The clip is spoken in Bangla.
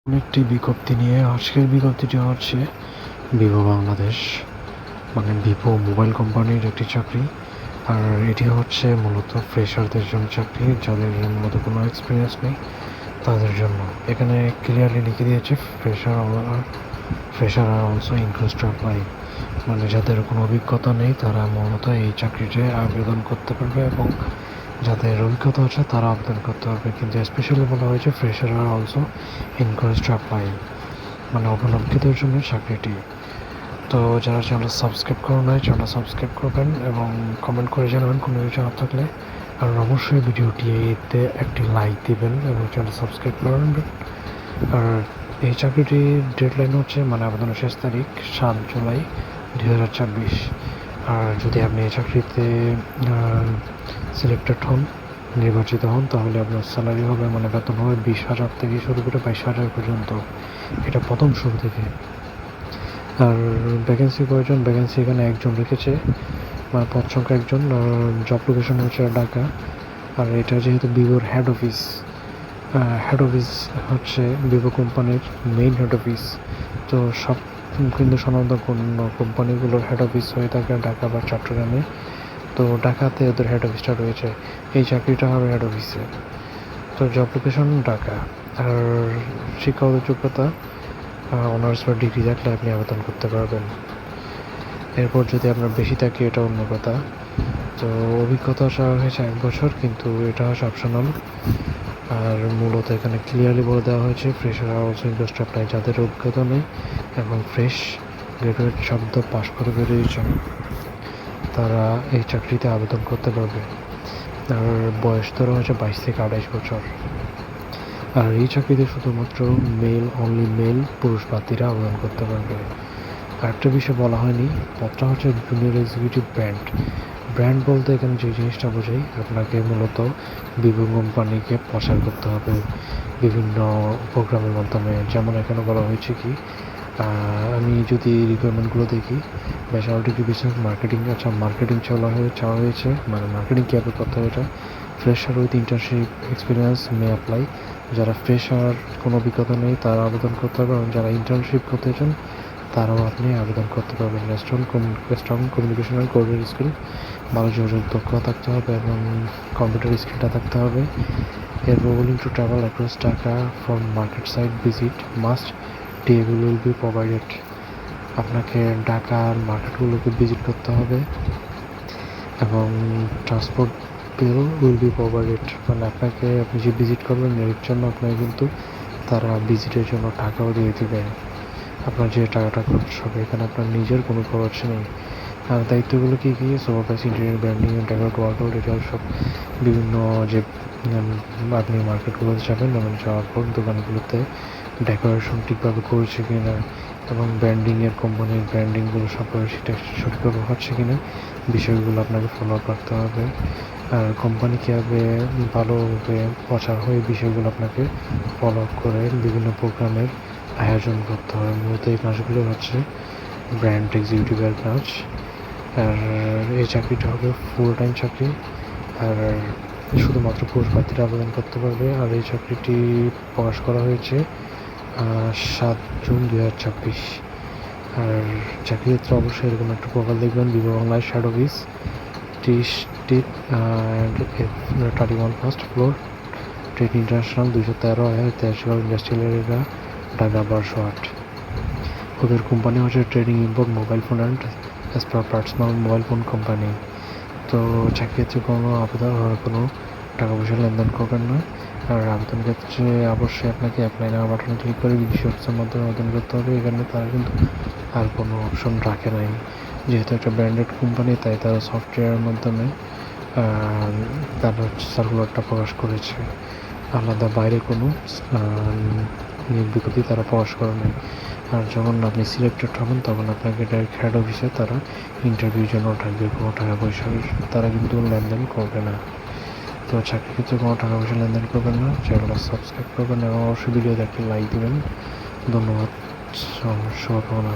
একটি বিজ্ঞপ্তি নিয়ে আজকের বিজ্ঞপ্তিটি হচ্ছে ভিভো বাংলাদেশ, মানে ভিভো মোবাইল কোম্পানির একটি চাকরি। আর এটি হচ্ছে মূলত ফ্রেশারদের জন্য চাকরি, যাদের মূলত কোনো এক্সপিরিয়েন্স নেই তাদের জন্য। এখানে ক্লিয়ারলি লিখে দিয়েছে fresher are also include to apply, মানে যাদের কোনো অভিজ্ঞতা নেই তারা মূলত এই চাকরিতে আবেদন করতে পারবে, এবং যাদের অভিজ্ঞতা আছে তারা আবেদন করতে পারবে। কিন্তু স্পেশালি বলা হয়েছে fresher are also encourage to apply, মানে অভিনবদের জন্য চাকরিটি। তো যারা চ্যানেলটা সাবস্ক্রাইব করুন নাই, চ্যানেলটা সাবস্ক্রাইব করবেন এবং কমেন্ট করে জানাবেন কোনো কিছু জানার থাকলে। আর অবশ্যই ভিডিওটিতে একটি লাইক দিবেন এবং চ্যানেলটা সাবস্ক্রাইব করবেন। আর এই চাকরিটির ডেডলাইন হচ্ছে, মানে আবেদনের শেষ তারিখ 7 জুলাই 2024। আর যদি আপনি এই চাকরিতে সিলেক্টেড হন, নির্বাচিত হন, তাহলে আপনার স্যালারি হবে, মানে বেতন হবে 20,000 থেকে শুরু করে 22,000 পর্যন্ত, এটা প্রথম শুরু থেকে। আর ভ্যাকেন্সি কয়জন? ভ্যাকেন্সি এখানে একজন রেখেছে, মানে পদ সংখ্যা একজন। জব লোকেশন হচ্ছে ঢাকা। আর এটা যেহেতু ভিভোর হেড অফিস হচ্ছে ভিভো কোম্পানির মেইন হেড অফিস, তো সব কিন্তু স্বনামধন্য কোম্পানিগুলোর হেড অফিস হয়ে থাকে ঢাকা বা চট্টগ্রামে। তো ঢাকাতে ওদের হেড অফিসটা রয়েছে, এই চাকরিটা হবে হেড অফিসে। তো জব লোকেশন ঢাকা। আর শিক্ষাগত যোগ্যতা অনার্স বা ডিগ্রি থাকলে আপনি আবেদন করতে পারবেন। এরপর যদি আপনার বেশি থাকে এটা অন্য কথা। তো অভিজ্ঞতা চাওয়া হয়েছে 1 বছর, কিন্তু এটা হচ্ছে অপশনাল। আর মূলত এখানে ক্লিয়ারলি বলে দেওয়া হয়েছে fresher are also interest apply, যাদের অভিজ্ঞতা নেই এবং ফ্রেশ গ্রাজুয়েট শব্দ পাশ করে বেরিয়েছেন তারা এই চাকরিতে আবেদন করতে পারবে। আর বয়স ধরা হচ্ছে 22 থেকে 28 বছর। আর এই চাকরিতে শুধুমাত্র মেল পুরুষ প্রার্থীরা আবেদন করতে পারবে। আরেকটা বিষয় বলা হয়নি, পদটা হচ্ছে জুনিয়র এক্সিকিউটিভ ব্র্যান্ড বলতে এখানে যে জিনিসটা বোঝাই, আপনাকে মূলত বিভিন্ন কোম্পানিকে প্রচার করতে হবে বিভিন্ন প্রোগ্রামের মাধ্যমে। যেমন এখানে বলা হয়েছে কি, আমি যদি রিকোয়ারমেন্টগুলো দেখি, ব্যাচেলর ডিগ্রি বিজনেস মার্কেটিং, আচ্ছা মার্কেটিং চাওয়া হয়েছে, মানে মার্কেটিং কীভাবে করতে হবে এটা। Fresher with internship experience may apply, যারা ফ্রেশার কোনো অভিজ্ঞতা নেই তারা আবেদন করতে পারবে, এবং যারা ইন্টার্নশিপ করতে চান তারাও আপনি আবেদন করতে পারবেন। Strong communication and coordination skill, ভালো যোগাযোগ দক্ষতা থাকতে হবে এবং কম্পিউটার স্কিলটা থাকতে হবে। এরপর willing to travel across Dhaka for market site visit must table will be provided, আপনাকে ঢাকার মার্কেটগুলোকে ভিজিট করতে হবে এবং transport bill will be provided, মানে আপনি যে ভিজিট করবেন এর জন্য আপনাকে কিন্তু তারা ভিজিটের জন্য টাকাও দিয়ে দেবে। আপনার যে টাকাটা খরচ হবে, এখানে আপনার নিজের কোনো খরচ নেই। আর দায়িত্বগুলো কী কী? Supervise interior branding, decorate workout, এটা সব বিভিন্ন যে আপনি মার্কেটগুলোতে যাবেন এবং যাওয়ার পর দোকানগুলোতে ডেকোরেশন ঠিকভাবে করেছে কি না এবং ব্র্যান্ডিংয়ের কোম্পানির ব্র্যান্ডিংগুলো সেটা সঠিকভাবে হচ্ছে কি না, বিষয়গুলো আপনাকে ফলো আপ রাখতে হবে। আর কোম্পানি কীভাবে ভালোভাবে প্রচার হয়, বিষয়গুলো আপনাকে ফলো আপ করে বিভিন্ন প্রোগ্রামের আয়োজন করতে হয়। মূলত এই কাজগুলো হচ্ছে ব্র্যান্ড এক্সিকিউটিভের কাজ। আর এই চাকরিটা হবে ফুল টাইম চাকরি, আর শুধুমাত্র পুরুষ প্রার্থীরা আবেদন করতে পারবে। আর এই চাকরিটি প্রকাশ করা হয়েছে 7 জুন 2024। আর চাকরির ক্ষেত্রে অবশ্যই এরকম একটা প্রোফাইল দেখবেন, Vivo Bangladesh head office, 31 first floor, trade international, 213 industrial area, Dhaka 1208। ওদের কোম্পানি হচ্ছে trading import mobile phone and spare parts mobile phone company. তো চাকরির ক্ষেত্রে কোনো টাকা পয়সা লেনদেন করবেন না। আর আবেদন ক্ষেত্রে অবশ্যই আপনাকে অ্যাপ্লাই নাও বাটনে ক্লিক করে বিদেশি অফিসের মাধ্যমে আবেদন করতে হবে। এখানে তারা কিন্তু আর কোনো অপশন রাখে নাই, যেহেতু একটা ব্র্যান্ডেড কোম্পানি তাই তারা সফটওয়্যারের মাধ্যমে তারা সার্কুলারটা প্রকাশ করেছে, আলাদা বাইরে কোনো নিয়োগ বিজ্ঞপ্তি তারা প্রকাশ করে নেয়। আর যখন আপনি সিলেক্টেড হবেন তখন আপনাকে ডাইরেক্ট হেড অফিসে তারা ইন্টারভিউর জন্য ডাকবে, কোনো টাকা পয়সার তারা কিন্তু লেনদেন করবে না। তো চাকরির ক্ষেত্রে কোনো টাকা পয়সা লেনদেন করবেন না। চ্যানেলটা সাবস্ক্রাইব করবেন এবং অবশ্যই ভিডিওতে একটি লাইক দেবেন। ধন্যবাদ, শুভকামনা।